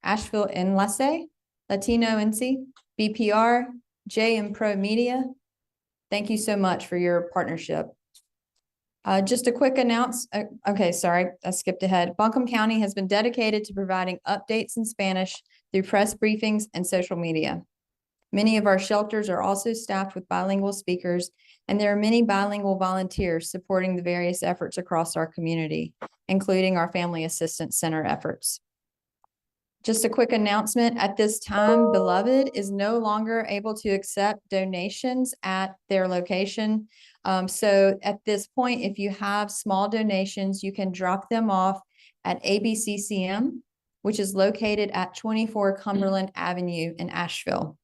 Asheville Enlace, Latino NC, BPR, J and Pro Media. Thank you so much for your partnership. Just a quick okay, sorry, I skipped ahead. Buncombe County has been dedicated to providing updates in Spanish through press briefings and social media. Many of our shelters are also staffed with bilingual speakers, and there are many bilingual volunteers supporting the various efforts across our community, including our Family Assistance Center efforts. Just a quick announcement. At this time, Beloved is no longer able to accept donations at their location. So at this point, if you have small donations, you can drop them off at ABCCM, which is located at 24 Cumberland Avenue in Asheville.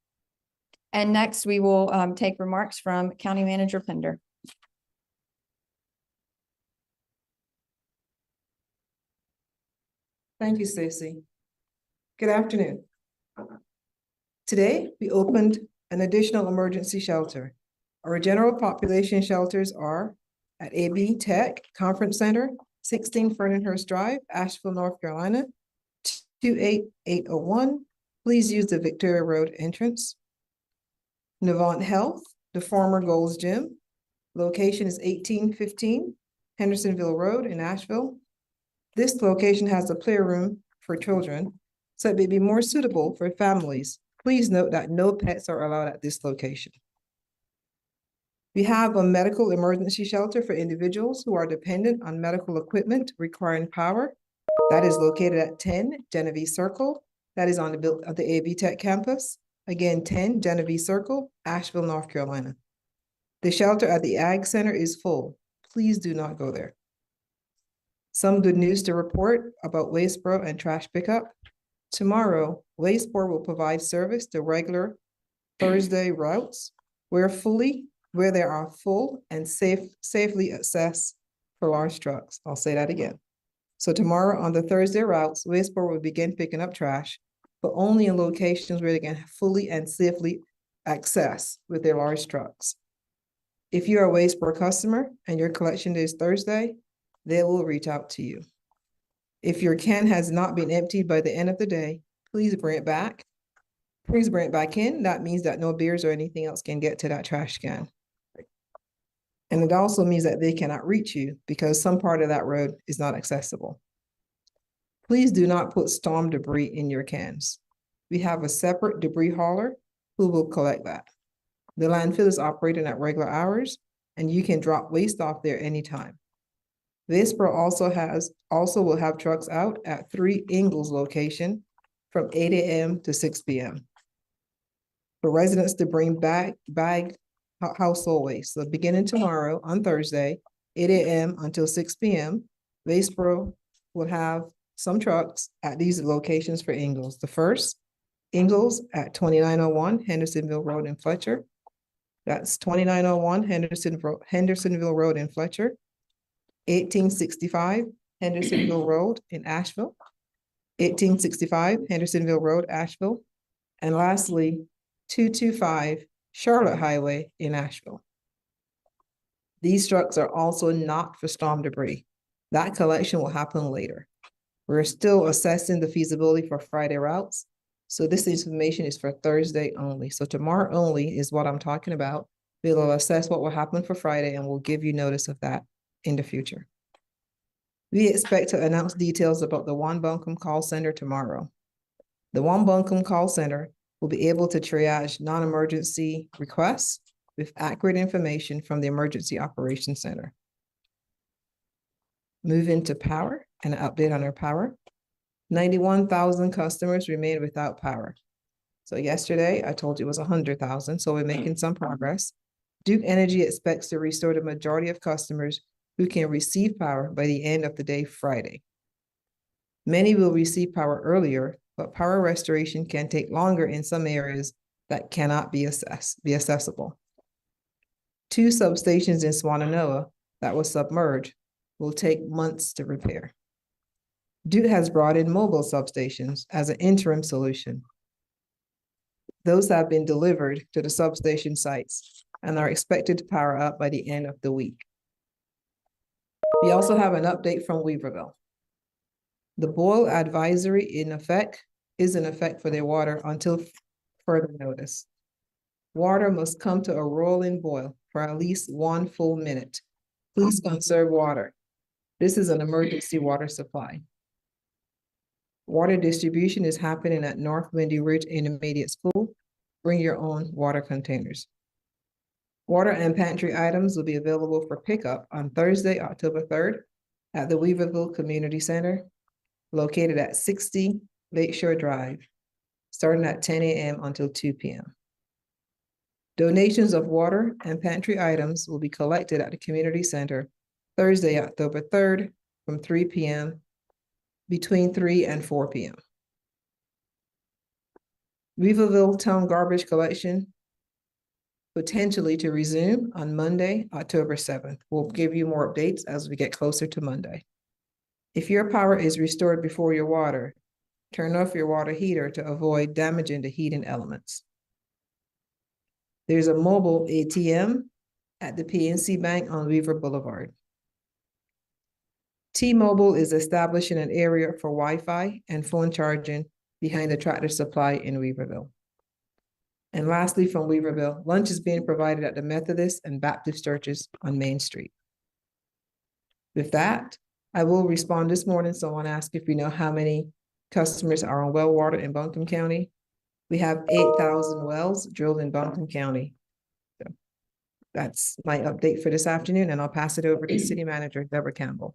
And next, we will take remarks from County Manager Pender. Thank you, Stacy. Good afternoon. Today, we opened an additional emergency shelter. Our general population shelters are at AB Tech Conference Center, 16 Fernandhurst Drive, Asheville, North Carolina, 28801. Please use the Victoria Road entrance. Navant Health, the former Gold's Gym. Location is 1815 Hendersonville Road in Asheville. This location has a playroom for children, so it may be more suitable for families. Please note that no pets are allowed at this location. We have a medical emergency shelter for individuals who are dependent on medical equipment requiring power. That is located at 10 Genevieve Circle. That is on the AB Tech campus. Again, 10 Genevieve Circle, Asheville, North Carolina. The shelter at the Ag Center is full. Please do not go there. Some good news to report about Wasteboro and trash pickup. Tomorrow, Wasteboro will provide service to regular Thursday routes where there are full and safely accessed for large trucks. I'll say that again. So tomorrow on the Thursday routes, Wasteboro will begin picking up trash, but only in locations where they can fully and safely access with their large trucks. If you're a Wasteboro customer and your collection day is Thursday, they will reach out to you. If your can has not been emptied by the end of the day, please bring it back. Please bring it back in. That means that no beers or anything else can get to that trash can. And it also means that they cannot reach you because some part of that road is not accessible. Please do not put storm debris in your cans. We have a separate debris hauler who will collect that. The landfill is operating at regular hours, and you can drop waste off there anytime. Wasteboro also will have trucks out at 3 Ingalls location from 8 a.m. to 6 p.m. for residents to bring bag household waste. So beginning tomorrow on Thursday, 8 a.m. until 6 p.m., Wasteboro will have some trucks at these locations for Ingalls. The first, Ingalls at 2901 Hendersonville Road in Fletcher. That's 2901 Hendersonville Road in Fletcher. 1865 Hendersonville Road in Asheville. 1865 Hendersonville Road, Asheville. And lastly, 225 Charlotte Highway in Asheville. These trucks are also not for storm debris. That collection will happen later. We're still assessing the feasibility for Friday routes. So this information is for Thursday only. So tomorrow only is what I'm talking about. We'll assess what will happen for Friday and we'll give you notice of that in the future. We expect to announce details about the One Buncombe call center tomorrow. The One Buncombe call center will be able to triage non-emergency requests with accurate information from the Emergency Operations Center. Moving to power, and an update on our power. 91,000 customers remain without power. So yesterday I told you it was 100,000, so we're making some progress. Duke Energy expects to restore the majority of customers who can receive power by the end of the day Friday. Many will receive power earlier, but power restoration can take longer in some areas that cannot be accessible. 2 substations in Swannanoa that was submerged will take months to repair. Duke has brought in mobile substations as an interim solution. Those have been delivered to the substation sites and are expected to power up by the end of the week. We also have an update from Weaverville. The boil advisory is in effect for their water until further notice. Water must come to a rolling boil for at least 1 full minute. Please conserve water. This is an emergency water supply. Water distribution is happening at North Windy Ridge Intermediate School. Bring your own water containers. Water and pantry items will be available for pickup on Thursday, October 3rd at the Weaverville Community Center, located at 60 Lakeshore Drive, starting at 10 a.m. until 2 p.m. Donations of water and pantry items will be collected at the Community Center Thursday, October 3rd from 3 p.m. between 3 and 4 p.m. Weaverville Town Garbage Collection potentially to resume on Monday, October 7th. We'll give you more updates as we get closer to Monday. If your power is restored before your water, turn off your water heater to avoid damaging the heating elements. There's a mobile ATM at the PNC Bank on Weaver Boulevard. T-Mobile is establishing an area for Wi-Fi and phone charging behind the Tractor Supply in Weaverville. And lastly, from Weaverville, lunch is being provided at the Methodist and Baptist churches on Main Street. With that, I will respond this morning. Someone asked if we know how many customers are on well water in Buncombe County. We have 8,000 wells drilled in Buncombe County. So that's my update for this afternoon, and I'll pass it over to City Manager Deborah Campbell.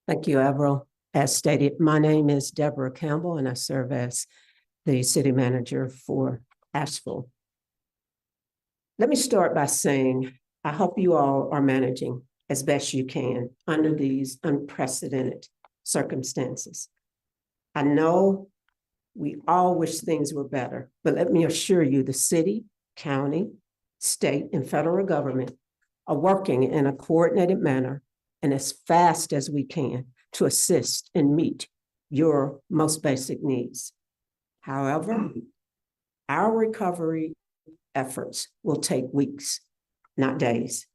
Thank you, Avril. As stated, my name is Deborah Campbell, and I serve as the city manager for Asheville. Let me start by saying, I hope you all are managing as best you can under these unprecedented circumstances. I know we all wish things were better, but let me assure you the city, county, state, and federal government are working in a coordinated manner and as fast as we can to assist and meet your most basic needs. However, our recovery efforts will take weeks, not days.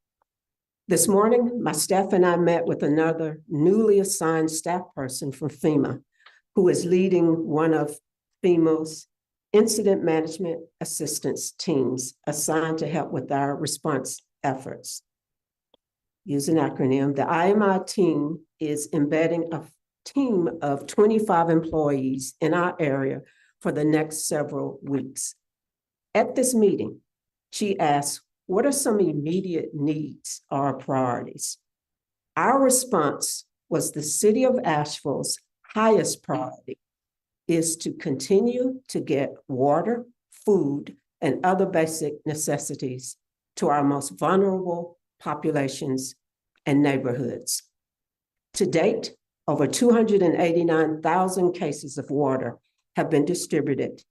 This morning, my staff and I met with another newly assigned staff person from FEMA, who is leading one of FEMA's incident management assistance teams assigned to help with our response efforts. Use an acronym. The IMI team is embedding a team of 25 employees in our area for the next several weeks. At this meeting, she asked, what are some immediate needs or priorities? Our response was the city of Asheville's highest priority is to continue to get water, food, and other basic necessities to our most vulnerable populations and neighborhoods. To date, over 289,000 cases of water have been distributed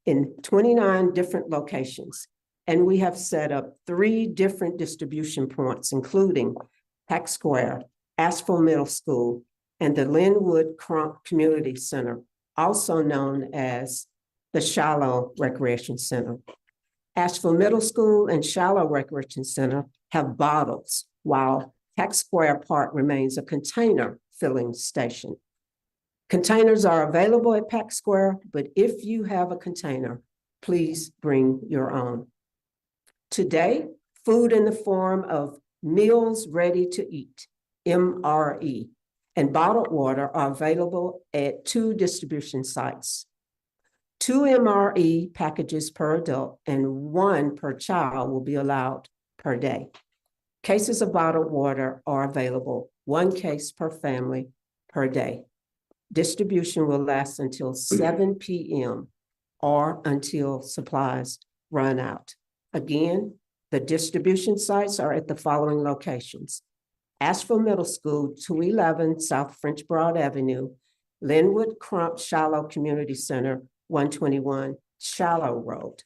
in 29 different locations, and we have set up 3 different distribution points, including Pack Square, Asheville Middle School, and the Linwood Crump Community Center, also known as the Shallow Recreation Center. Asheville Middle School and Shallow Recreation Center have bottles, while Pack Square Park remains a container filling station. Containers are available at Pack Square, but if you have a container, please bring your own. Today, food in the form of meals ready to eat, MRE, and bottled water are available at 2 distribution sites. 2 MRE packages per adult and 1 per child will be allowed per day. Cases of bottled water are available, 1 case per family per day. Distribution will last until 7 p.m. or until supplies run out. Again, the distribution sites are at the following locations: Asheville Middle School, 211 South French Broad Avenue, Linwood Crump Shallow Community Center, 121 Shallow Road.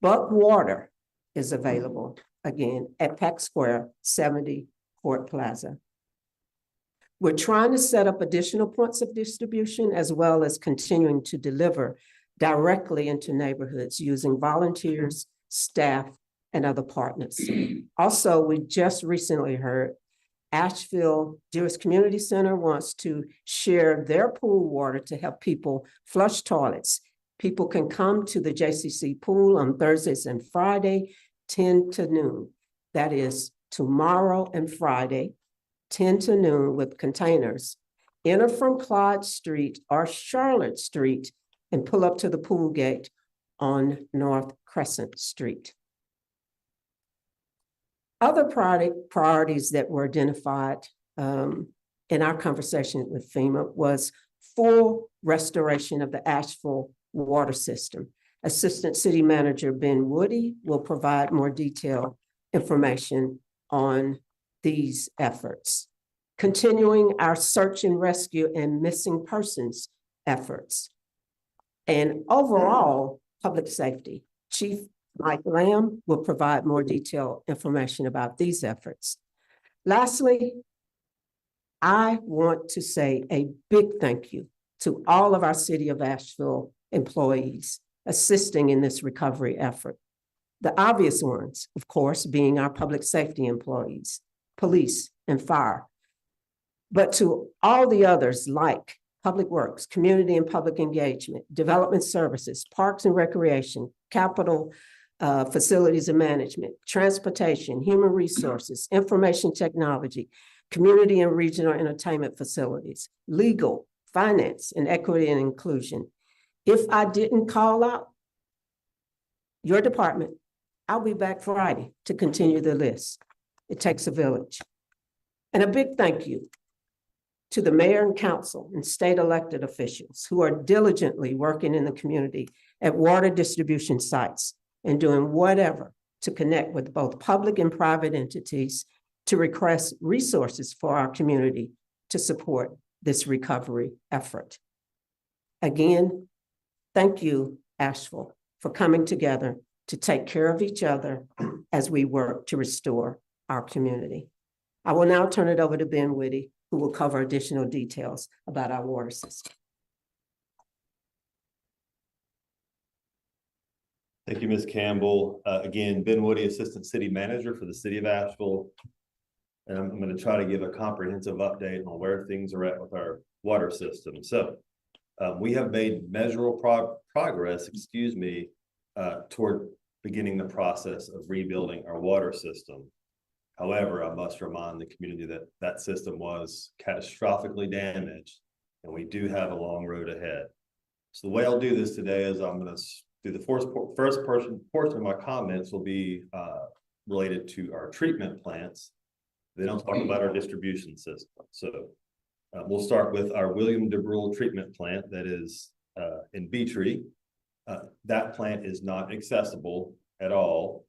Buck water is available, again, at Pack Square, 70 Court Plaza. We're trying to set up additional points of distribution as well as continuing to deliver directly into neighborhoods using volunteers, staff, and other partners. Also, we just recently heard Asheville Jewish Community Center wants to share their pool water to help people flush toilets. People can come to the JCC pool on Thursdays and Friday, 10 to noon. That is tomorrow and Friday, 10 to noon with containers. Enter from Clyde Street or Charlotte Street and pull up to the pool gate on North Crescent Street. Other priorities that were identified in our conversation with FEMA was full restoration of the Asheville water system. Assistant City Manager Ben Woody will provide more detailed information on these efforts. Continuing our search and rescue and missing persons efforts. And overall, public safety. Chief Mike Lamb will provide more detailed information about these efforts. Lastly, I want to say a big thank you to all of our City of Asheville employees assisting in this recovery effort. The obvious ones, of course, being our public safety employees, police, and fire. But to all the others like Public Works, Community and Public Engagement, Development Services, Parks and Recreation, Capital Facilities and Management, Transportation, Human Resources, Information Technology, Community and Regional Entertainment Facilities, Legal, Finance, and Equity and Inclusion. If I didn't call out your department, I'll be back Friday to continue the list. It takes a village. And a big thank you to the mayor and council and state elected officials who are diligently working in the community at water distribution sites and doing whatever to connect with both public and private entities to request resources for our community to support this recovery effort. Again, thank you, Asheville, for coming together to take care of each other as we work to restore our community. I will now turn it over to Ben Woody, who will cover additional details about our water system. Thank you, Ms. Campbell. Again, Ben Woody, Assistant City Manager for the City of Asheville. And I'm going to try to give a comprehensive update on where things are at with our water system. So we have made measurable progress, toward beginning the process of rebuilding our water system. However, I must remind the community that that system was catastrophically damaged, and we do have a long road ahead. So the way I'll do this today is I'm going to do the first portion of my comments will be related to our treatment plants. Then I'll talk about our distribution system. So we'll start with our William DeBrule treatment plant that is in Beatree. That plant is not accessible at all.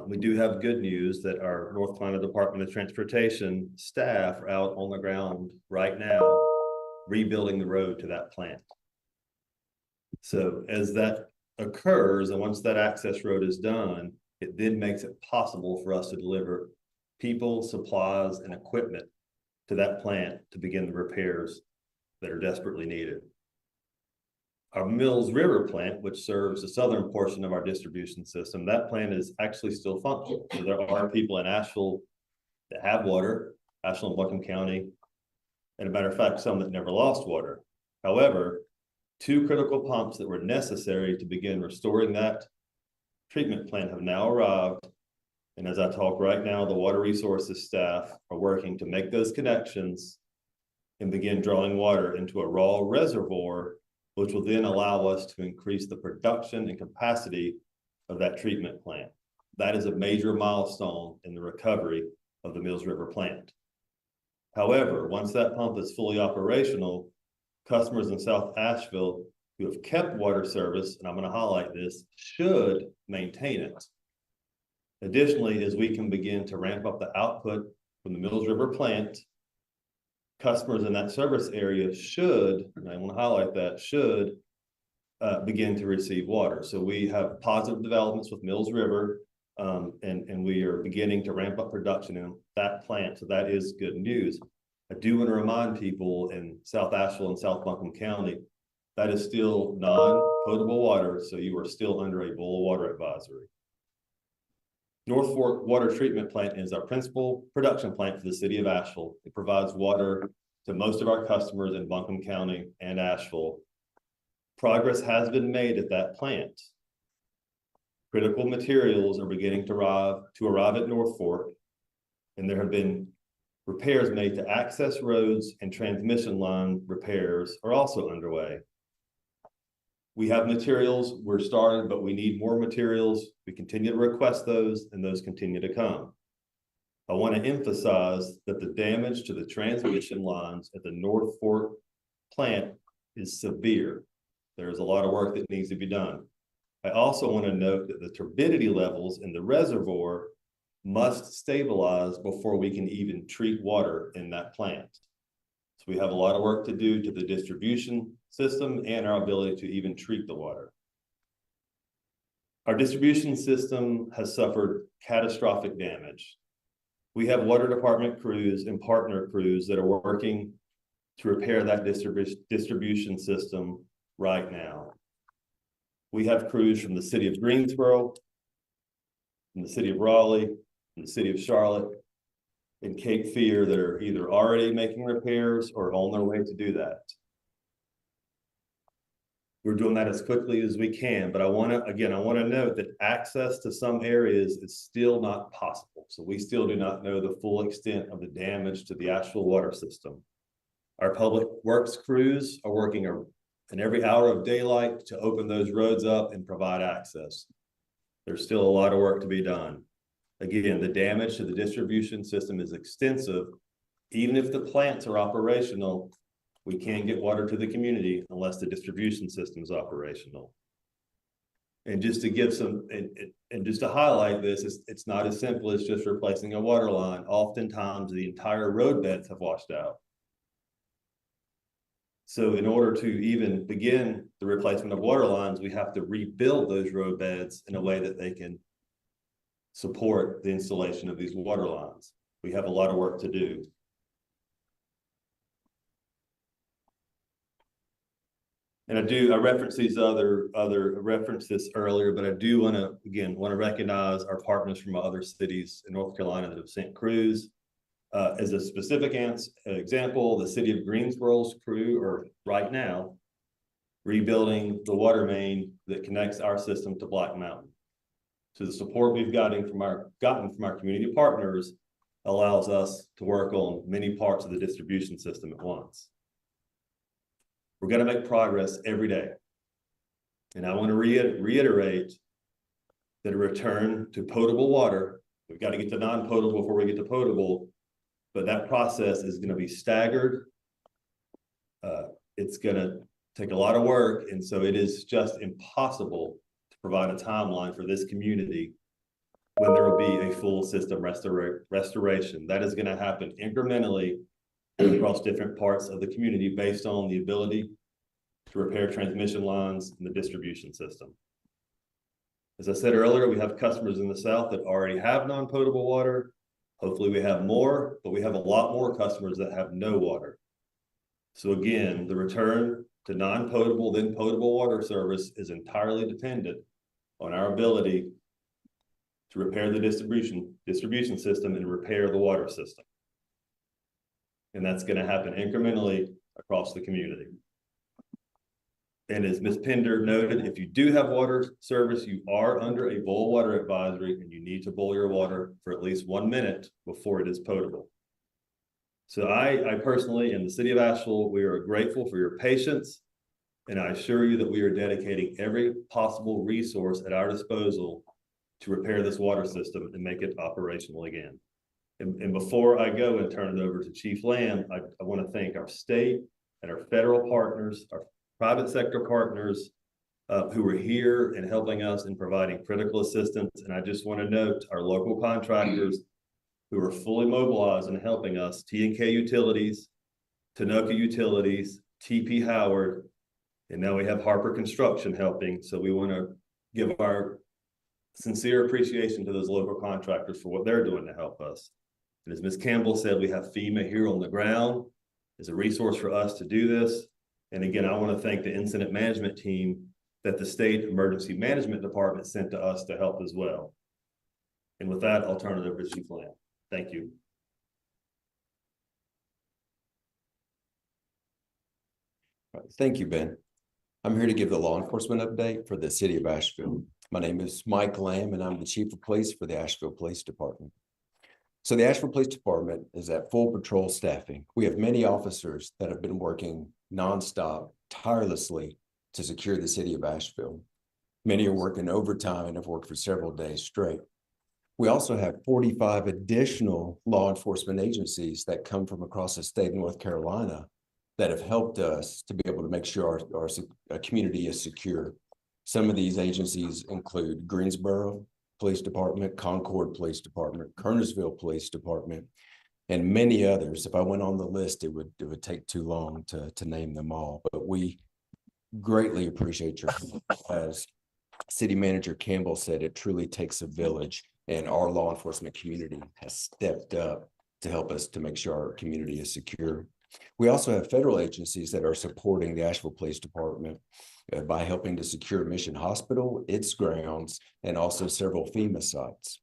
We do have good news that our North Carolina Department of Transportation staff are out on the ground right now rebuilding the road to that plant. So as that occurs, and once that access road is done, it then makes it possible for us to deliver people, supplies, and equipment to that plant to begin the repairs that are desperately needed. Our Mills River plant, which serves the southern portion of our distribution system, that plant is actually still functional. So there are people in Asheville that have water, Asheville and Buncombe County, and a matter of fact, some that never lost water. However, 2 critical pumps that were necessary to begin restoring that treatment plant have now arrived. And as I talk right now, the water resources staff are working to make those connections and begin drawing water into a raw reservoir, which will then allow us to increase the production and capacity of that treatment plant. That is a major milestone in the recovery of the Mills River plant. However, once that pump is fully operational, customers in South Asheville who have kept water service, and I'm going to highlight this, should maintain it. Additionally, as we can begin to ramp up the output from the Mills River plant, customers in that service area should, and I want to highlight that, should begin to receive water. So we have positive developments with Mills River, and we are beginning to ramp up production in that plant. So that is good news. I do want to remind people in South Asheville and South Buncombe County that is still non-potable water, so you are still under a boil water advisory. North Fork Water Treatment Plant is our principal production plant for the city of Asheville. It provides water to most of our customers in Buncombe County and Asheville. Progress has been made at that plant. Critical materials are beginning to arrive at North Fork, and there have been repairs made to access roads, and transmission line repairs are also underway. We have materials, we're starting, but we need more materials. We continue to request those, and those continue to come. I want to emphasize that the damage to the transmission lines at the North Fork plant is severe. There's a lot of work that needs to be done. I also want to note that the turbidity levels in the reservoir must stabilize before we can even treat water in that plant. So we have a lot of work to do to the distribution system and our ability to even treat the water. Our distribution system has suffered catastrophic damage. We have water department crews and partner crews that are working to repair that distribution system right now. We have crews from the city of Greensboro, from the city of Raleigh, from the city of Charlotte, and Cape Fear that are either already making repairs or on their way to do that. We're doing that as quickly as we can, but I want to note that access to some areas is still not possible. So we still do not know the full extent of the damage to the Asheville water system. Our public works crews are working in every hour of daylight to open those roads up and provide access. There's still a lot of work to be done. Again, the damage to the distribution system is extensive. Even if the plants are operational, we can't get water to the community unless the distribution system is operational. And just to give some, and just to highlight this, it's not as simple as just replacing a water line. Oftentimes the entire road beds have washed out. So in order to even begin the replacement of water lines, we have to rebuild those road beds in a way that they can support the installation of these water lines. We have a lot of work to do. And I referenced these referenced this earlier, but I do want to recognize our partners from other cities in North Carolina that have sent crews. As a specific example, the city of Greensboro's crew are right now rebuilding the water main that connects our system to Black Mountain. So the support we've gotten from our community partners allows us to work on many parts of the distribution system at once. We're going to make progress every day. And I want to reiterate that a return to potable water, we've got to get to non-potable before we get to potable, but that process is going to be staggered. It's going to take a lot of work. And so it is just impossible to provide a timeline for this community when there will be a full system restoration. That is going to happen incrementally across different parts of the community based on the ability to repair transmission lines in the distribution system. As I said earlier, we have customers in the South that already have non-potable water. Hopefully we have more, but we have a lot more customers that have no water. So again, the return to non-potable then potable water service is entirely dependent on our ability to repair the distribution system and repair the water system. And that's going to happen incrementally across the community. And as Ms. Pender noted, if you do have water service, you are under a boil water advisory and you need to boil your water for at least 1 minute before it is potable. So I personally, in the city of Asheville, we are grateful for your patience. And I assure you that we are dedicating every possible resource at our disposal to repair this water system and make it operational again. And before I go and turn it over to Chief Lamb, I want to thank our state and our federal partners, our private sector partners who are here and helping us in providing critical assistance. And I just want to note our local contractors who are fully mobilized and helping us, T&K Utilities, Tanoka Utilities, TP Howard, and now we have Harper Construction helping. So we want to give our sincere appreciation to those local contractors for what they're doing to help us. And as Ms. Campbell said, we have FEMA here on the ground as a resource for us to do this. And again, I want to thank the incident management team that the State Emergency Management Department sent to us to help as well. And with that, I'll turn it over to Chief Lamb. Thank you. Thank you, Ben. I'm here to give the law enforcement update for the city of Asheville. My name is Mike Lamb, and I'm the chief of police for the Asheville Police Department. So the Asheville Police Department is at full patrol staffing. We have many officers that have been working nonstop, tirelessly to secure the city of Asheville. Many are working overtime and have worked for several days straight. We also have 45 additional law enforcement agencies that come from across the state of North Carolina that have helped us to be able to make sure our community is secure. Some of these agencies include Greensboro Police Department, Concord Police Department, Kernersville Police Department, and many others. If I went on the list, it would take too long to name them all, but we greatly appreciate your help. As City Manager Campbell said, it truly takes a village, and our law enforcement community has stepped up to help us to make sure our community is secure. We also have federal agencies that are supporting the Asheville Police Department by helping to secure Mission Hospital, its grounds, and also several FEMA sites.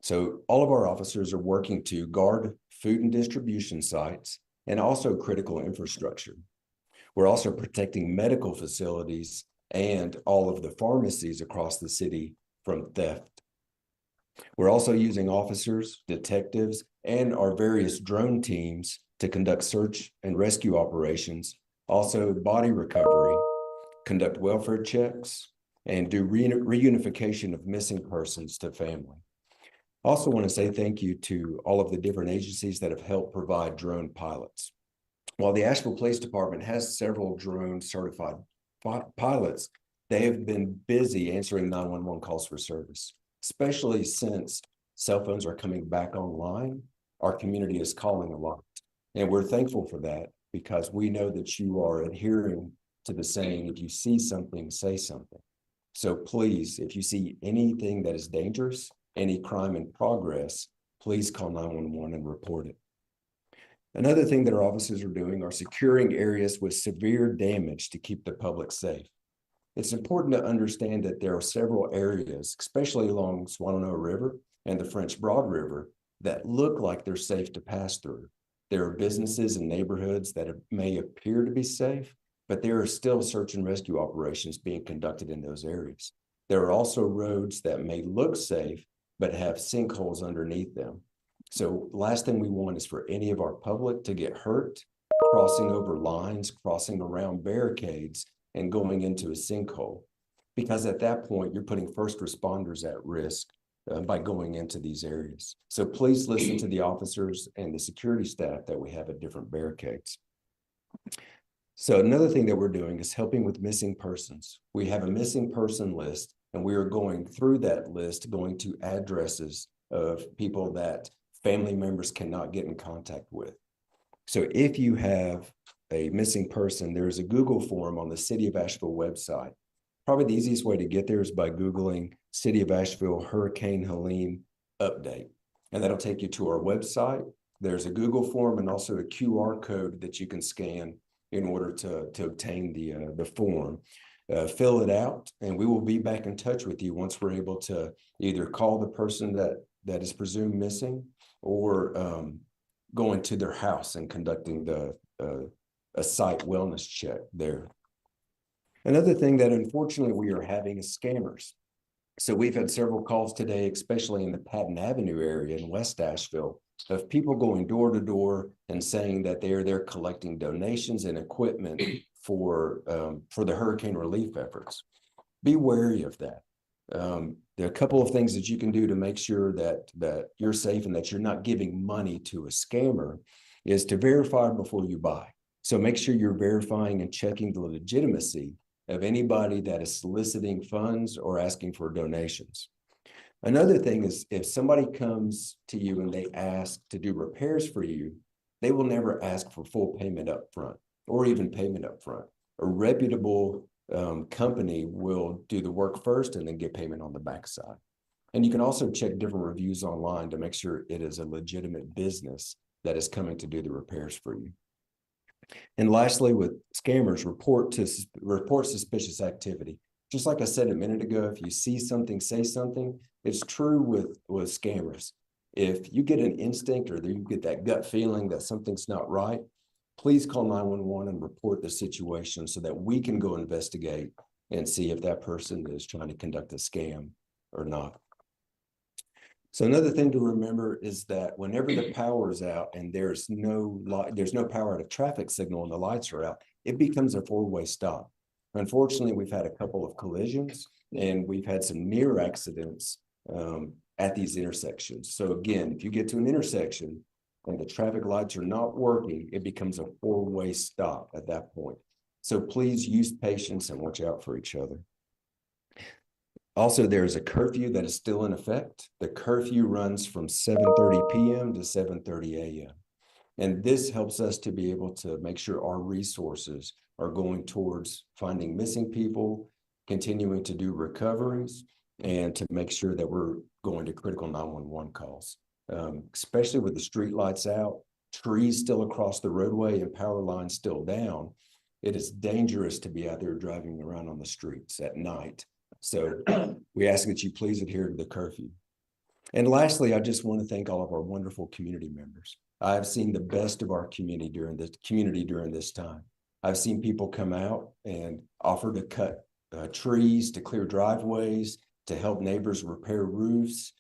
So all of our officers are working to guard food and distribution sites and also critical infrastructure. We're also protecting medical facilities and all of the pharmacies across the city from theft. We're also using officers, detectives, and our various drone teams to conduct search and rescue operations, also body recovery, conduct welfare checks, and do reunification of missing persons to family. I also want to say thank you to all of the different agencies that have helped provide drone pilots. While the Asheville Police Department has several drone certified pilots, they have been busy answering 911 calls for service, especially since cell phones are coming back online. Our community is calling a lot. And we're thankful for that because we know that you are adhering to the saying, if you see something, say something. So please, if you see anything that is dangerous, any crime in progress, please call 911 and report it. Another thing that our officers are doing are securing areas with severe damage to keep the public safe. It's important to understand that there are several areas, especially along Swannanoa River and the French Broad River, that look like they're safe to pass through. There are businesses and neighborhoods that may appear to be safe, but there are still search and rescue operations being conducted in those areas. There are also roads that may look safe, but have sinkholes underneath them. So last thing we want is for any of our public to get hurt, crossing over lines, crossing around barricades, and going into a sinkhole. Because at that point, you're putting first responders at risk by going into these areas. So please listen to the officers and the security staff that we have at different barricades. So another thing that we're doing is helping with missing persons. We have a missing person list, and we are going through that list, going to addresses of people that family members cannot get in contact with. So if you have a missing person, there's a Google form on the City of Asheville website. Probably the easiest way to get there is by Googling City of Asheville Hurricane Helene update. And that'll take you to our website. There's a Google form and also a QR code that you can scan in order to obtain the form. Fill it out, and we will be back in touch with you once we're able to either call the person that is presumed missing or going to their house and conducting a site wellness check there. Another thing that unfortunately we are having is scammers. So we've had several calls today, especially in the Patton Avenue area in West Asheville, of people going door to door and saying that they're there collecting donations and equipment for the hurricane relief efforts. Be wary of that. There are a couple of things that you can do to make sure that you're safe and that you're not giving money to a scammer is to verify before you buy. So make sure you're verifying and checking the legitimacy of anybody that is soliciting funds or asking for donations. Another thing is if somebody comes to you and they ask to do repairs for you, they will never ask for full payment up front or even payment up front. A reputable company will do the work first and then get payment on the backside. And you can also check different reviews online to make sure it is a legitimate business that is coming to do the repairs for you. And lastly, with scammers, report suspicious activity. Just like I said a minute ago, if you see something, say something. It's true with scammers. If you get an instinct or you get that gut feeling that something's not right, please call 911 and report the situation so that we can go investigate and see if that person is trying to conduct a scam or not. So another thing to remember is that whenever the power is out and there's no power at a traffic signal and the lights are out, it becomes a four-way stop. Unfortunately, we've had a couple of collisions and we've had some near accidents at these intersections. So again, if you get to an intersection and the traffic lights are not working, it becomes a four-way stop at that point. So please use patience and watch out for each other. Also, there is a curfew that is still in effect. The curfew runs from 7:30 p.m. to 7:30 a.m. And this helps us to be able to make sure our resources are going towards finding missing people, continuing to do recoveries, and to make sure that we're going to critical 911 calls. Especially with the street lights out, trees still across the roadway and power lines still down, it is dangerous to be out there driving around on the streets at night. So we ask that you please adhere to the curfew. And lastly, I just want to thank all of our wonderful community members. I have seen the best of our community during this time. I've seen people come out and offer to cut trees, to clear driveways, to help neighbors repair roofs,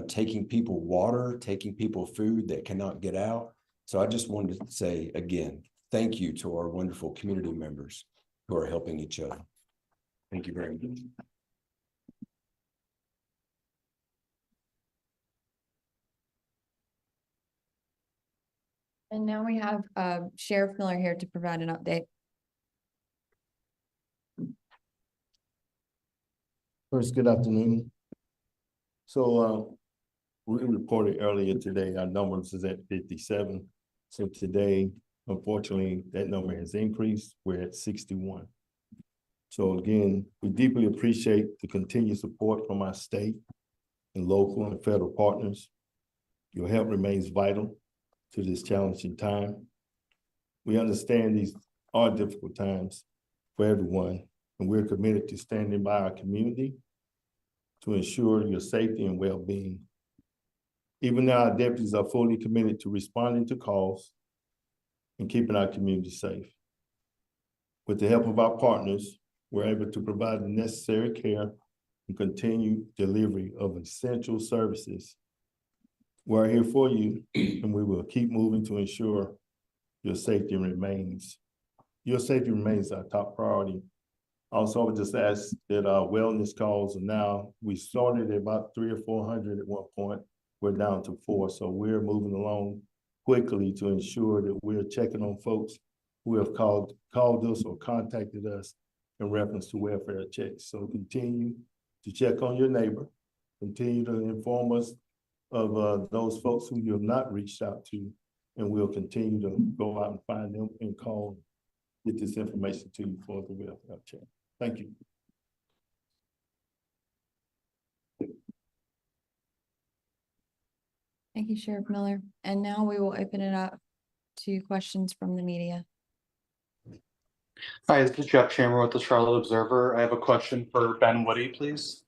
taking people water, taking people food that cannot get out. So I just wanted to say again, thank you to our wonderful community members who are helping each other. Thank you very much. And now we have Sheriff Miller here to provide an update. First, good afternoon. So we reported earlier today, our numbers is at 57. So today, unfortunately, that number has increased. We're at 61. So again, we deeply appreciate the continued support from our state and local and federal partners. Your help remains vital to this challenging time. We understand these are difficult times for everyone, and we're committed to standing by our community to ensure your safety and well-being. Even now, our deputies are fully committed to responding to calls and keeping our community safe. With the help of our partners, we're able to provide the necessary care and continue delivery of essential services. We're here for you, and we will keep moving to ensure your safety remains our top priority. Also, I would just ask that our wellness calls are now, we started at about 300 or 400 at one point. We're down to 4, so we're moving along quickly to ensure that we're checking on folks who have called us or contacted us in reference to welfare checks. So continue to check on your neighbor, continue to inform us of those folks who you have not reached out to, and we'll continue to go out and find them and call, get this information to you for the welfare check. Thank you. Thank you, Sheriff Miller. And now we will open it up to questions from the media. Hi, this is Jeff Chamber with the Charlotte Observer. I have a question for Ben Woody, please.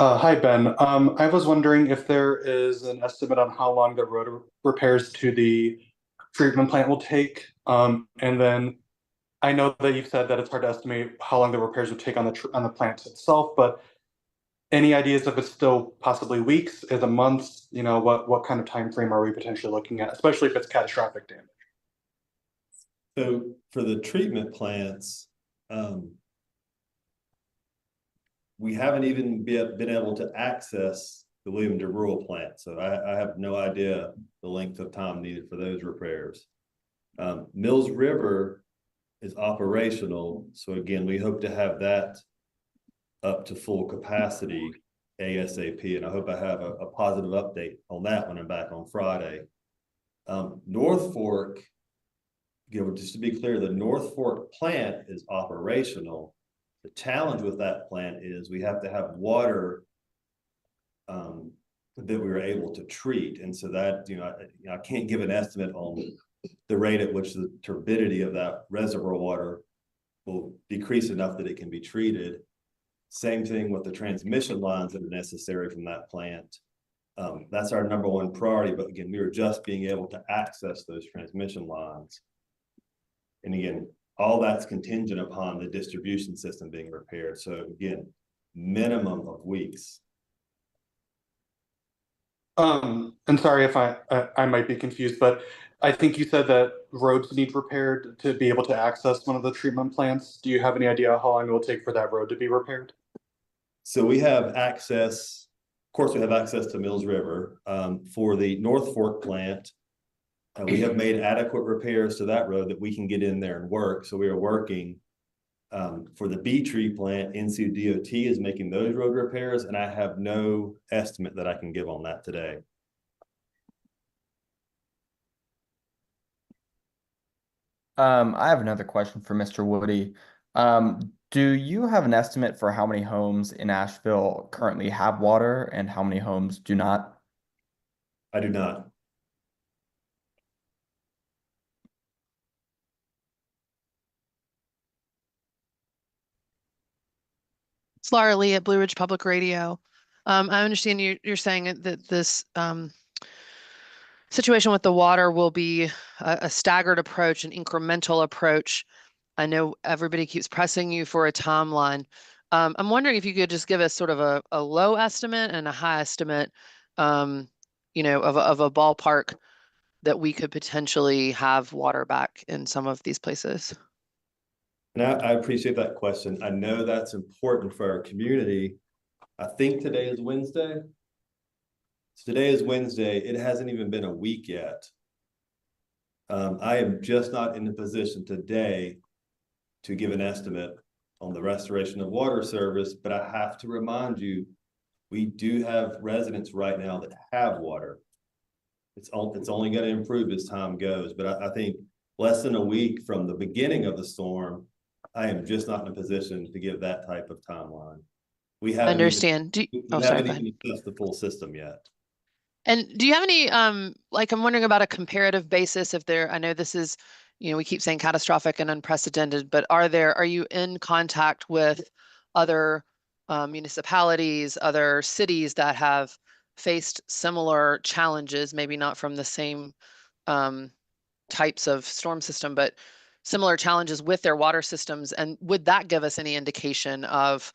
Hi, Ben. I was wondering if there is an estimate on how long the road repairs to the treatment plant will take. And then I know that you've said that it's hard to estimate how long the repairs would take on the plant itself, but any ideas if it's still possibly weeks, is it months? You know, what kind of time frame are we potentially looking at, especially if it's catastrophic damage? So for the treatment plants, we haven't even been able to access the William DeRural plant. So I have no idea the length of time needed for those repairs. Mills River is operational. So again, we hope to have that up to full capacity ASAP. And I hope I have a positive update on that when I'm back on Friday. North Fork, you know, just to be clear, the North Fork plant is operational. The challenge with that plant is we have to have water that we were able to treat. And so that, I can't give an estimate on the rate at which the turbidity of that reservoir water will decrease enough that it can be treated. Same thing with the transmission lines that are necessary from that plant. That's our number one priority. But again, we were just being able to access those transmission lines. And again, all that's contingent upon the distribution system being repaired. So again, minimum of weeks. And sorry if I might be confused, but I think you said that roads need repaired to be able to access one of the treatment plants. Do you have any idea how long it will take for that road to be repaired? So we have access, of course, we have access to Mills River. For the North Fork plant, we have made adequate repairs to that road that we can get in there and work. So we are working for the B Tree plant. NCDOT is making those road repairs, and I have no estimate that I can give on that today. I have another question for Mr. Woody. Do you have an estimate for how many homes in Asheville currently have water and how many homes do not? I do not. It's Laura Lee at Blue Ridge Public Radio. I understand you're saying that this situation with the water will be a staggered approach, an incremental approach. I know everybody keeps pressing you for a timeline. I'm wondering if you could just give us sort of a low estimate and a high estimate, of a ballpark that we could potentially have water back in some of these places. And I appreciate that question. I know that's important for our community. I think today is Wednesday. So today is Wednesday. It hasn't even been a week yet. I am just not in a position today to give an estimate on the restoration of water service, but I have to remind you, we do have residents right now that have water. It's only going to improve as time goes, but I think less than a week from the beginning of the storm, I am just not in a position to give that type of timeline. We haven't Understand. haven't even assessed the full system yet. And do you have any, I'm wondering about a comparative basis if there, I know this is, we keep saying catastrophic and unprecedented, but are you in contact with other municipalities, other cities that have faced similar challenges, maybe not from the same types of storm system, but similar challenges with their water systems? And would that give us any indication of,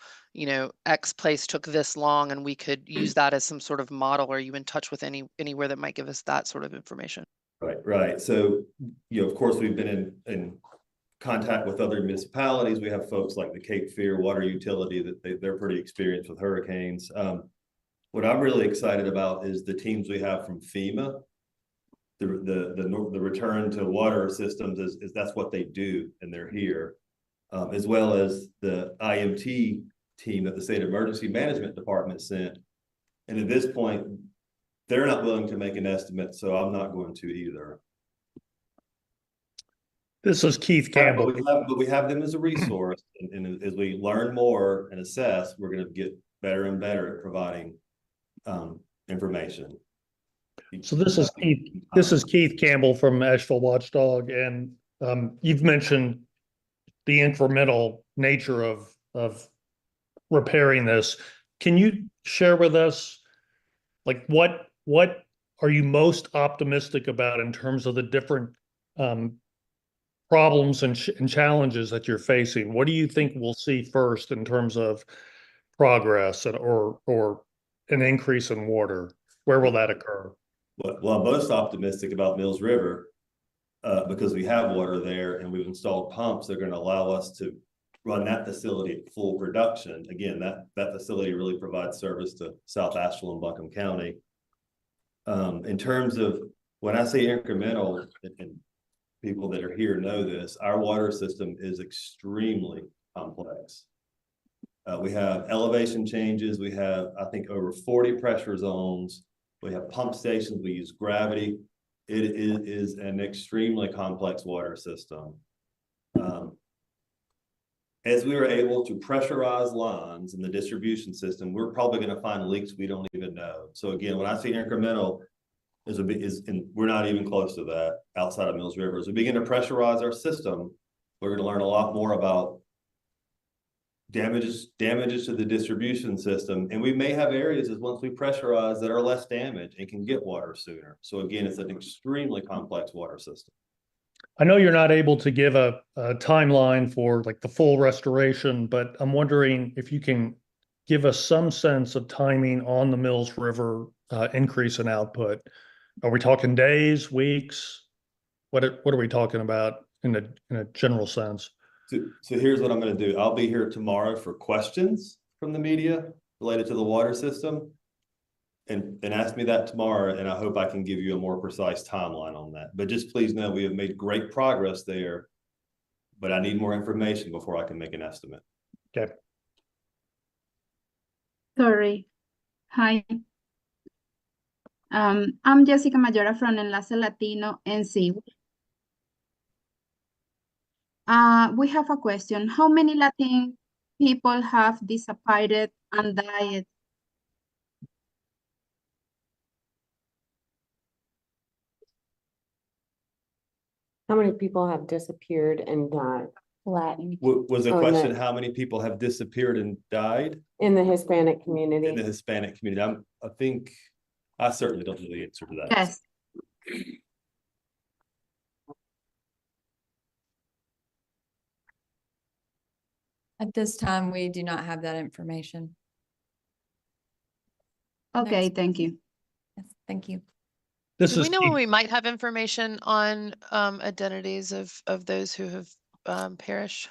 X place took this long and we could use that as some sort of model? Are you in touch with anywhere that might give us that sort of information? Right. So, of course, we've been in contact with other municipalities. We have folks like the Cape Fear Water Utility that they're pretty experienced with hurricanes. What I'm really excited about is the teams we have from FEMA. The return to water systems is that's what they do, and they're here, as well as the IMT team that the State Emergency Management Department sent. And at this point, they're not willing to make an estimate, so I'm not going to either. This is Keith Campbell. But we have them as a resource, and as we learn more and assess, we're going to get better and better at providing information. So this is Keith Campbell from Asheville Watchdog, and you've mentioned the incremental nature of repairing this. Can you share with us, like, what are you most optimistic about in terms of the different problems and challenges that you're facing? What do you think we'll see first in terms of progress or an increase in water? Where will that occur? Well, I'm most optimistic about Mills River because we have water there and we've installed pumps that are going to allow us to run that facility at full production. Again, that facility really provides service to South Asheville and Buncombe County. In terms of when I say incremental, and people that are here know this, our water system is extremely complex. We have elevation changes. We have, I think, over 40 pressure zones. We have pump stations. We use gravity. It is an extremely complex water system. as we were able to pressurize lines in the distribution system, we're probably gonna find leaks we don't even know. So again, when I say incremental, and we're not even close to that outside of Mills River. As we begin to pressurize our system, we're gonna learn a lot more about damages to the distribution system. And we may have areas as once we pressurize that are less damaged and can get water sooner. So again, it's an extremely complex water system. I know you're not able to give a timeline for like the full restoration, but I'm wondering if you can give us some sense of timing on the Mills River increase in output. Are we talking days, weeks? What are we talking about in a general sense? So here's what I'm gonna do. I'll be here tomorrow for questions from the media related to the water system. And ask me that tomorrow, and I hope I can give you a more precise timeline on that. But just please know we have made great progress there, but I need more information before I can make an estimate. Okay. Sorry. Hi. I'm Jessica Mayora from Enlace Latino NC. We have a question. How many Latin people have disappeared and died? How many people have disappeared and died? Latin. Was the Oh, question no. how many people have disappeared and died In the Hispanic in the community? Hispanic community? I think I certainly don't know the answer to that. Yes. At this time, we do not have that information. Okay, Next. thank you. Yes, thank you. This Do is we know when Keith. we might have information on identities of those who have perished?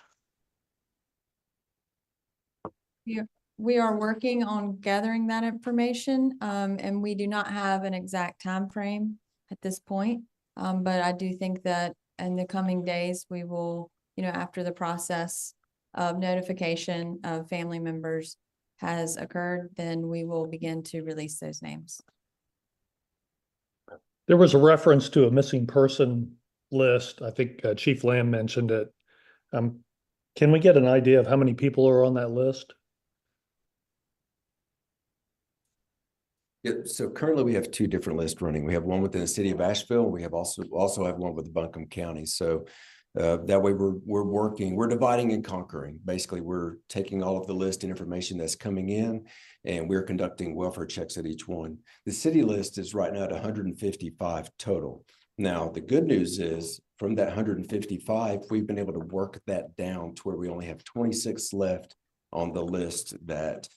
We are working on gathering that information, and we do not have an exact time frame at this point. But I do think that in the coming days, we will, after the process of notification of family members has occurred, then we will begin to release those names. There was a reference to a missing person list. I think Chief Lamb mentioned it. Can we get an idea of how many people are on that list? Yeah, so currently we have two different lists running. We have one within the city of Asheville. We have also have one with Buncombe County. So that way we're dividing and conquering. Basically, we're taking all of the list and information that's coming in, and we're conducting welfare checks at each one. The city list is right now at 155 total. Now, the good news is from that 155, we've been able to work that down to where we only have 26 left on the list that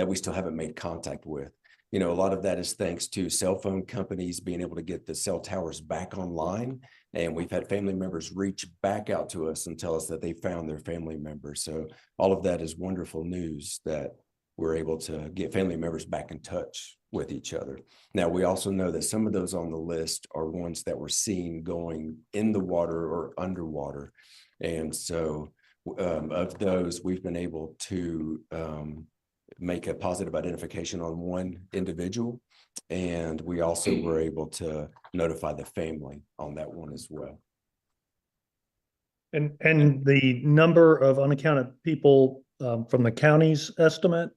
we still haven't made contact with. A lot of that is thanks to cell phone companies being able to get the cell towers back online. And we've had family members reach back out to us and tell us that they found their family members. So all of that is wonderful news that we're able to get family members back in touch with each other. Now, we also know that some of those on the list are ones that we're seeing going in the water or underwater. And so of those, we've been able to make a positive identification on one individual. And we also were able to notify the family on that one as well. And the number of unaccounted people from the county's estimate,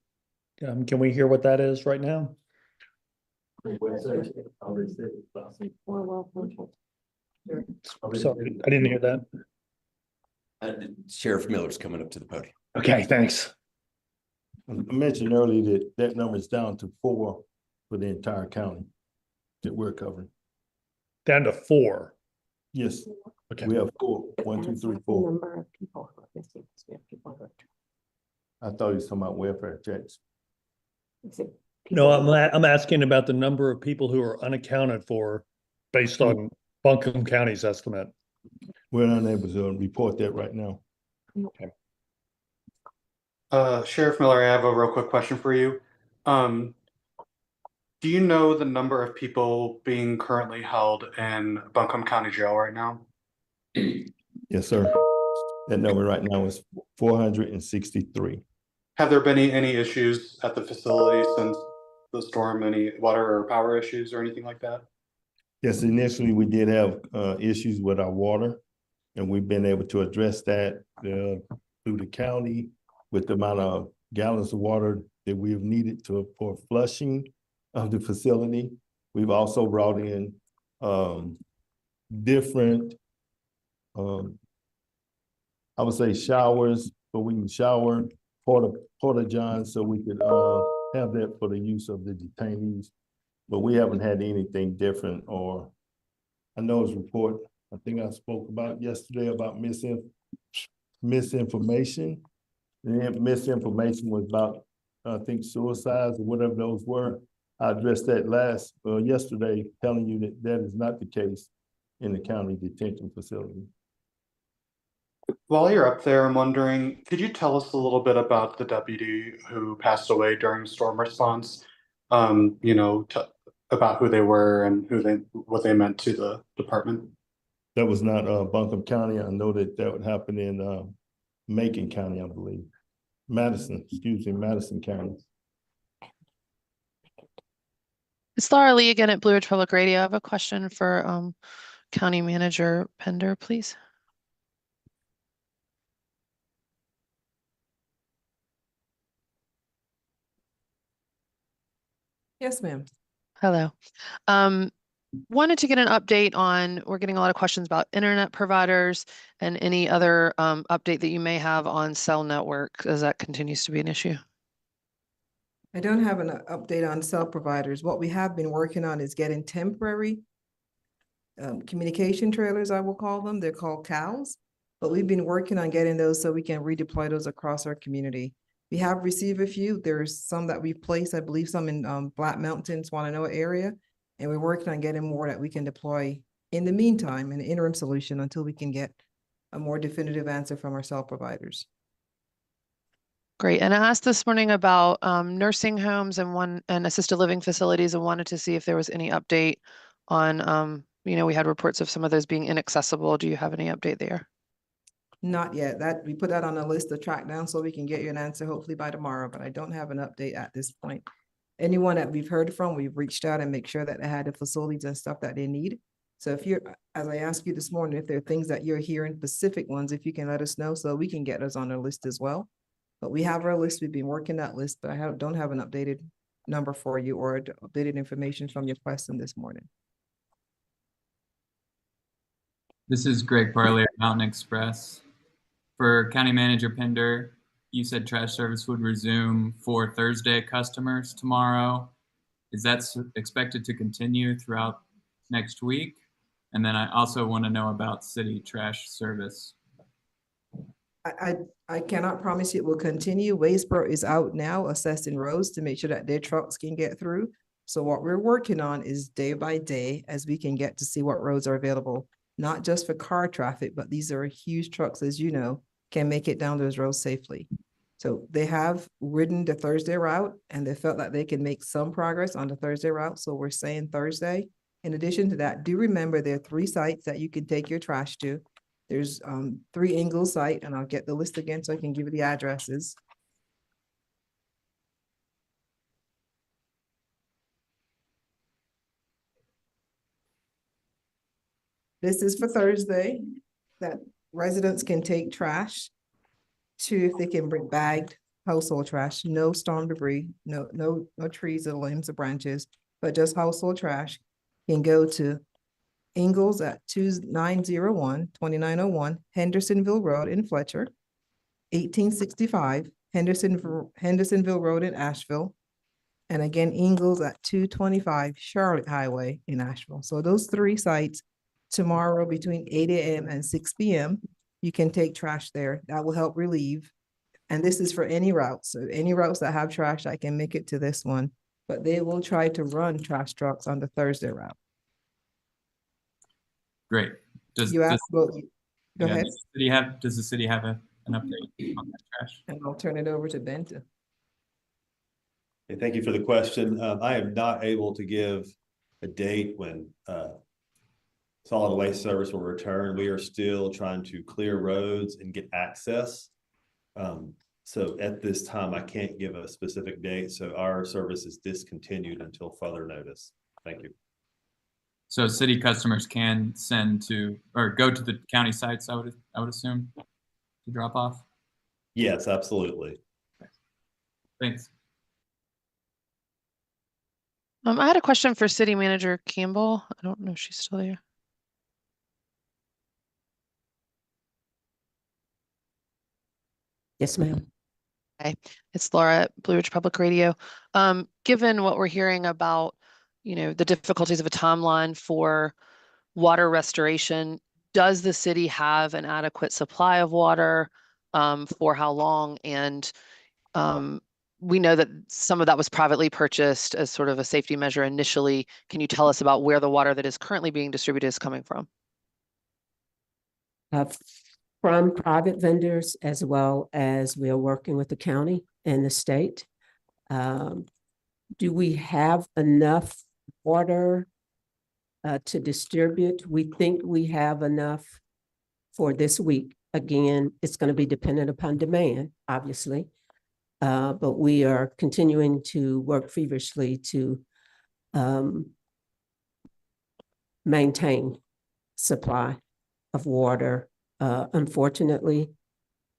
can we hear what that is right now? Sorry, I didn't hear that. Sheriff Miller's coming up to the podium. Okay, thanks. I mentioned earlier that number is down to 4 for the entire county that we're covering. Down to 4. Yes, Okay. we have 4. 1, 2, 3, 4. Number of people who are missing. We have people who are. I thought you was talking about welfare checks. No, I'm asking about the number of people who are unaccounted for based on Buncombe County's estimate. We're unable to report that right now. Okay. Sheriff Miller, I have a real quick question for you. Do you know the number of people being currently held in Buncombe County Jail right now? Yes, sir. That number right now is 463. Have there been any issues at the facility since the storm, any water or power issues or anything like that? Yes, initially we did have issues with our water, and we've been able to address that. through the county with the amount of gallons of water that we've needed for flushing of the facility. We've also brought in different I would say showers, but we can shower porta johns so we could have that for the use of the detainees. But we haven't had anything different, or I know his report, I think I spoke about yesterday about misinformation. And misinformation was about, I think, suicides or whatever those were. I addressed that yesterday, telling you that that is not the case in the county detention facility. While you're up there, I'm wondering, could you tell us a little bit about the deputy who passed away during storm response? You know, about who they were and what they meant to the department. That was not Buncombe County. I know that would happen in Macon County, I believe. Madison County. It's Laura Lee again at Blue Ridge Public Radio. I have a question for County Manager Pender, please. Yes, ma'am. Hello. Wanted to get an update on, we're getting a lot of questions about internet providers and any other update that you may have on cell network, as that continues to be an issue. I don't have an update on cell providers. What we have been working on is getting temporary communication trailers, I will call them. They're called cows. But we've been working on getting those so we can redeploy those across our community. We have received a few. There's some that we've placed, I believe some in Black Mountain, Swannanoa area. And we're working on getting more that we can deploy in the meantime, an interim solution until we can get a more definitive answer from our cell providers. Great. And I asked this morning about nursing homes and assisted living facilities, and wanted to see if there was any update on, you know, we had reports of some of those being inaccessible. Do you have any update there? Not yet. That we put that on a list to track down so we can get you an answer hopefully by tomorrow, but I don't have an update at this point. Anyone that we've heard from, we've reached out and make sure that they had the facilities and stuff that they need. So if you're, as I asked you this morning, if there are things that you're hearing, specific ones, if you can let us know so we can get us on our list as well. But we have our list. We've been working that list, but I don't have an updated number for you or updated information from your question this morning. This is Greg Parley at Mountain Express. For County Manager Pender, you said trash service would resume for Thursday customers tomorrow. Is that expected to continue throughout next week? And then I also want to know about city trash service. I cannot promise you it will continue. Waynesboro is out now assessing roads to make sure that their trucks can get through. So what we're working on is day by day as we can get to see what roads are available, not just for car traffic, but these are huge trucks, as you know, can make it down those roads safely. So they have ridden the Thursday route and they felt that they can make some progress on the Thursday route. So we're saying Thursday. In addition to that, do remember there are 3 sites that you can take your trash to. There's 3 Ingalls site, and I'll get the list again so I can give you the addresses. This is for Thursday, that residents can take trash to, if they can bring bagged household trash, no storm debris, no trees or limbs or branches, but just household trash, can go to Ingalls at 2901 Hendersonville Road in Fletcher, 1865 Hendersonville Road in Asheville, and again, Ingalls at 225 Charlotte Highway in Asheville. So those 3 sites tomorrow between 8 a.m. and 6 p.m. You can take trash there. That will help relieve. And this is for any routes. So any routes that have trash, I can make it to this one, but they will try to run trash trucks on the Thursday route. Great. Go ahead. Does the city have an update on that trash? And I'll turn it over to Ben to. Okay, thank you for the question. I am not able to give a date when solid waste service will return. We are still trying to clear roads and get access. So at this time, I can't give a specific date. So our service is discontinued until further notice. Thank you. So city customers can send to or go to the county sites, I would assume, to drop off. Yes, absolutely. Thanks. I had a question for City Manager Campbell. I don't know if she's still there. Yes, ma'am. Hi, it's Laura at Blue Ridge Public Radio. Given what we're hearing about, the difficulties of a timeline for water restoration, does the city have an adequate supply of water? For how long? And we know that some of that was privately purchased as sort of a safety measure initially. Can you tell us about where the water that is currently being distributed is coming from? From private vendors, as well as we are working with the county and the state. Do we have enough water to distribute? We think we have enough for this week. Again, it's going to be dependent upon demand, obviously. But we are continuing to work feverishly to maintain supply of water. Unfortunately,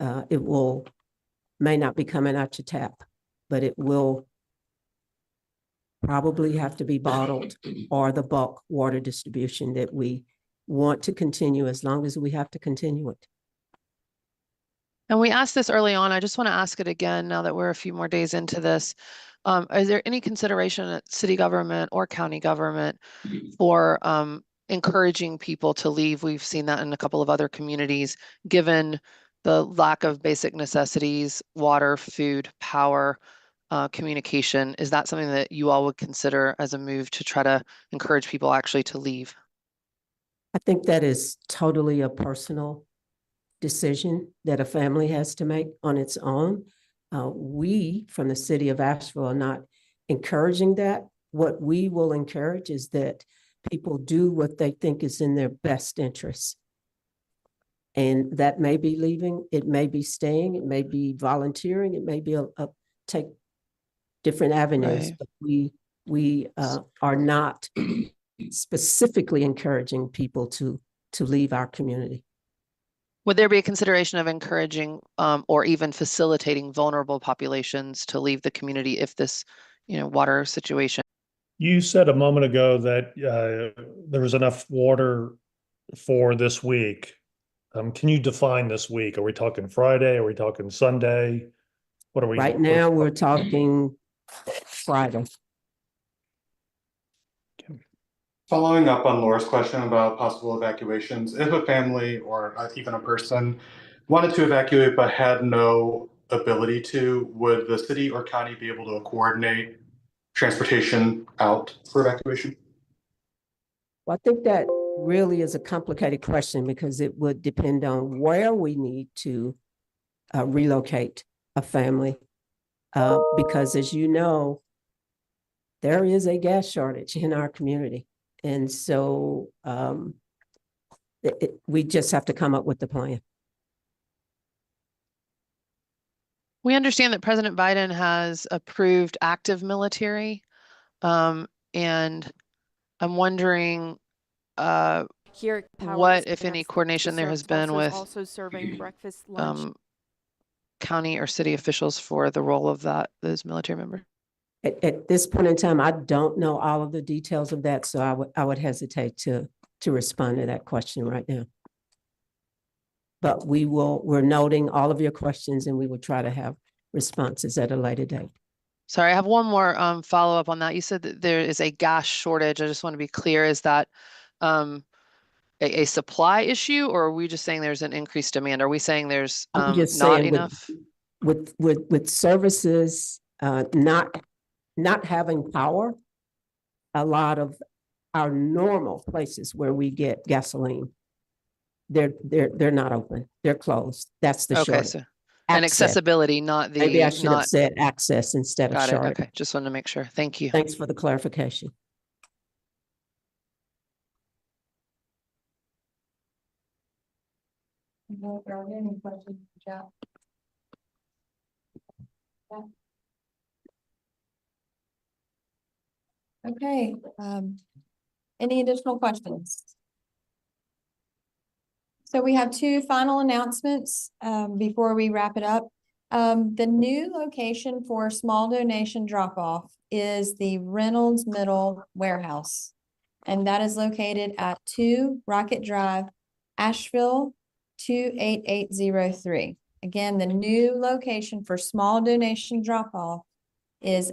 it may not be coming out your tap, but it will probably have to be bottled or the bulk water distribution that we want to continue as long as we have to continue it. And we asked this early on. I just want to ask it again now that we're a few more days into this. Is there any consideration at city government or county government for encouraging people to leave? We've seen that in a couple of other communities, given the lack of basic necessities, water, food, power, communication. Is that something that you all would consider as a move to try to encourage people actually to leave? I think that is totally a personal decision that a family has to make on its own. We, from the city of Asheville, are not encouraging that. What we will encourage is that people do what they think is in their best interest. And that may be leaving, it may be staying, it may be volunteering, it may be take different avenues, Right. but we are not specifically encouraging people to leave our community. Would there be a consideration of encouraging or even facilitating vulnerable populations to leave the community if this, water situation? You said a moment ago that there was enough water for this week. Can you define this week? Are we talking Friday? Are we talking Sunday? What are we? Right now, we're talking Friday. Following up on Laura's question about possible evacuations, if a family or even a person wanted to evacuate but had no ability to, would the city or county be able to coordinate transportation out for evacuation? Well, I think that really is a complicated question because it would depend on where we need to relocate a family. Because as you know, there is a gas shortage in our community. And so we just have to come up with the plan. We understand that President Biden has approved active military. And I'm wondering what, if any, coordination there has been with also serving breakfast, lunch. County or city officials for the role of those military members. At this point in time, I don't know all of the details of that, so I would hesitate to respond to that question right now. But we're noting all of your questions and we will try to have responses at a later date. Sorry, I have one more follow-up on that. You said that there is a gas shortage. I just want to be clear. Is that a supply issue, or are we just saying there's an increased demand? Are we saying there's I'm just not saying enough? With services not having power, a lot of our normal places where we get gasoline, they're not open. They're closed. That's the Okay, shortage. so and accessibility, not the Maybe I should have said access instead of got it. shortage. Okay, just wanted to make sure. Thank you. Thanks for the clarification. No, there aren't any questions, Jack. Okay, any additional questions? So we have two final announcements before we wrap it up. The new location for small donation drop-off is the Reynolds Middle Warehouse. And that is located at 2 Rocket Drive, Asheville, 28803. Again, the new location for small donation drop-off is